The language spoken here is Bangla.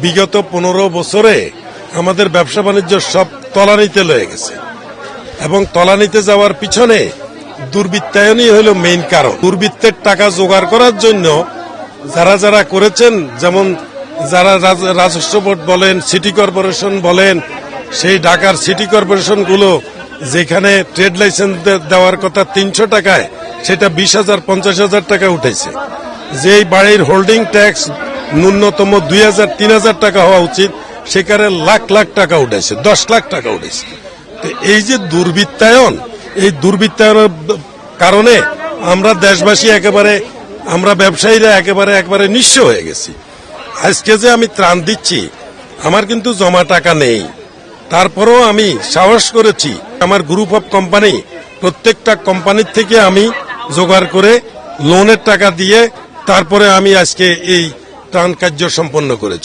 বিগত 15 বছরে আমাদের ব্যবসা বাণিজ্য সব তলানিতে লয়ে গেছে এবং তলানিতে যাওয়ার পিছনে দুর্বৃত্তায়নই হল মেইন কারণ। দুর্বৃত্তের টাকা জোগাড় করার জন্য যারা যারা করেছেন, যেমন যারা রাজস্ব বোর্ড বলেন, সিটি কর্পোরেশন বলেন, সেই ঢাকার সিটি কর্পোরেশনগুলো যেখানে ট্রেড লাইসেন্স দেওয়ার কথা 300 টাকায় সেটা 20,000 50,000 টাকা উঠেছে। যেই বাড়ির হোল্ডিং ট্যাক্স ন্যূনতম 2,000 3,000 টাকা হওয়া উচিত সেখানে লাখ লাখ টাকা উঠেছে, 10 লাখ টাকা উঠেছে। তো এই যে দুর্বৃত্তায়ন, এই দুর্বৃত্তায়নের কারণে আমরা দেশবাসী আমরা ব্যবসায়ীরা একেবারে নিঃস্ব হয়ে গেছি। আজকে যে আমি ত্রাণ দিচ্ছি, আমার কিন্তু জমা টাকা নেই, তারপরেও আমি সাহস করেছি আমার গ্রুপ অফ কোম্পানি, প্রত্যেকটা কোম্পানির থেকে আমি জোগাড় করে লোনের টাকা দিয়ে তারপরে আমি আজকে এই ত্রাণ কার্য সম্পন্ন করেছি।